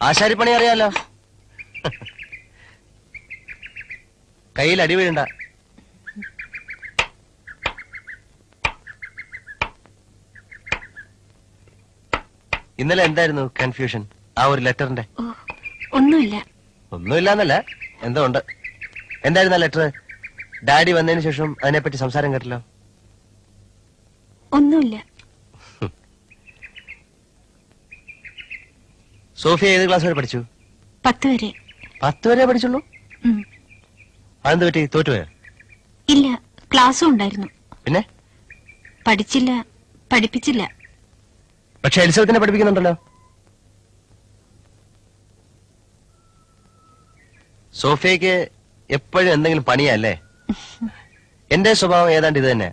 ആശാരിപ്പണി അറിയാലോ. കയ്യിൽ അടി വീഴണ്ട. ഇന്നലെ എന്തായിരുന്നു കൺഫ്യൂഷൻ ആ ഒരു ലെറ്ററിന്റെ? ഒന്നുമില്ല. ഒന്നുമില്ലാന്നല്ല, എന്തോ ഉണ്ട്. എന്തായിരുന്നു ആ ലെറ്റർ? ഡാഡി വന്നതിന് ശേഷം അതിനെപ്പറ്റി സംസാരം കേട്ടല്ലോ. ഒന്നുമില്ല. സോഫിയ ഏത് ക്ലാസ് വരെ പഠിച്ചു? 10 വരെ. 10 വരെ പഠിച്ചുള്ളൂ? അതെന്ത് പറ്റി? തോറ്റുപോയോ? ഇല്ല, ക്ലാസ്സും ഉണ്ടായിരുന്നു. പിന്നെ പഠിച്ചില്ല, പഠിപ്പിച്ചില്ല. പക്ഷെ എലിസബത്തിനെ പഠിപ്പിക്കുന്നുണ്ടല്ലോ. സോഫിയക്ക് എപ്പോഴും എന്തെങ്കിലും പണിയല്ലേ? എന്റെ സ്വഭാവം ഏതാണ്ട് ഇത് തന്നെ.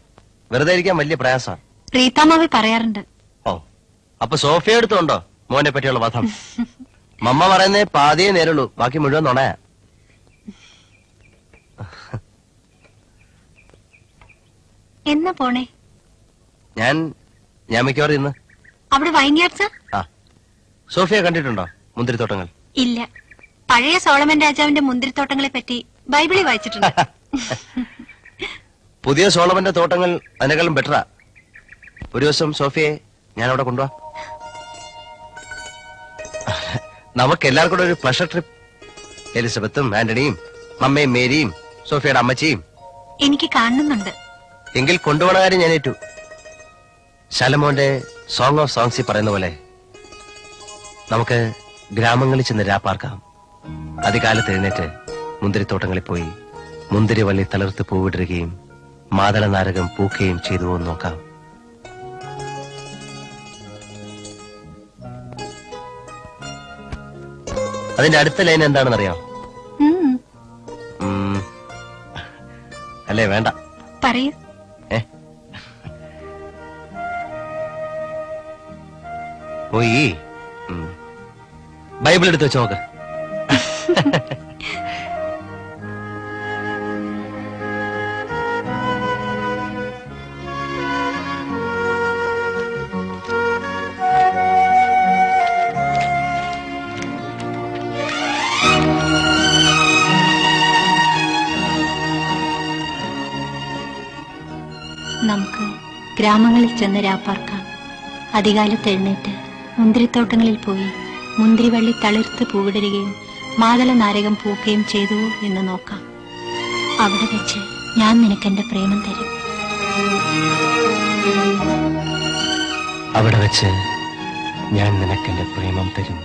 വെറുതെ ഇരിക്കാൻ വലിയ പ്രയാസമാണ്. റീതാമാവി പറയാറുണ്ട്. ഓ, അപ്പൊ സോഫിയ എടുത്തുണ്ടോ മോനെ പറ്റിയുള്ള വധം? മമ്മ പറയുന്നേ പാതിയേ നേരുള്ളൂ, ബാക്കി മുഴുവൻ നുണയാ. എന്നാ പോണേ? ഞാൻ മിക്കവാറും ഇന്ന്. അവിടെ വൈൻയാർഡ്സ്? ആ, സോഫിയ കണ്ടിട്ടുണ്ടോ മുന്തിരിത്തോട്ടങ്ങൾ? ഇല്ല. പഴയ സോളമൻ രാജാവിന്റെ മുന്തിരിത്തോട്ടങ്ങളെ പറ്റി ബൈബിളിൽ വായിച്ചിട്ടുണ്ട്. പുതിയ സോളമന്റെ തോട്ടങ്ങൾ അതിനേക്കാളും ബെറ്ററാ. ഒരു ദിവസം സോഫിയെ ഞാൻ അവിടെ കൊണ്ടുപോവാ. നമുക്ക് എല്ലാവർക്കും കൂടെ ഒരു പ്ലഷർ ട്രിപ്പ്. എലിസബത്തും ആന്റണിയും മമ്മയും മേരിയും സോഫിയയുടെ അമ്മച്ചിയും. എനിക്ക് കാണുന്നുണ്ട്. എങ്കിൽ കൊണ്ടുപോണ കാര്യം ഞാൻ ഏറ്റു. ശലമോന്റെ സോങ് ഓഫ് സോങ്സിൽ പറയുന്ന പോലെ നമുക്ക് ഗ്രാമങ്ങളിൽ ചെന്ന് രാപ്പാർക്കാം. അതികാലത്ത് എഴുന്നേറ്റ് മുന്തിരിത്തോട്ടങ്ങളിൽ പോയി മുന്തിരി വള്ളി തളിർത്ത് പൂവിടുകയും മാതള നാരകം പൂക്കുകയും ചെയ്തുവോ നോക്കാം. അതിന്റെ അടുത്ത ലൈൻ എന്താണെന്നറിയാം? അല്ലേ? വേണ്ട, പറയൂ. പോയി ബൈബിൾ എടുത്ത് വെച്ച് നോക്ക്. നമുക്ക് ഗ്രാമങ്ങളിൽ ചെന്ന് രാപ്പാർക്കാം. അതികാലത്ത് എഴുന്നേറ്റ് മുന്തിരിത്തോട്ടങ്ങളിൽ പോയി മുന്തിരിവള്ളി തളിർത്ത് പൂവിടരുകയും മാതള നാരകം പൂക്കുകയും ചെയ്തു എന്ന് നോക്കാം. അവിടെ വെച്ച് ഞാൻ നിനക്കെന്റെ പ്രേമം തരും. അവിടെ വെച്ച് ഞാൻ നിനക്കെന്റെ പ്രേമം തരും.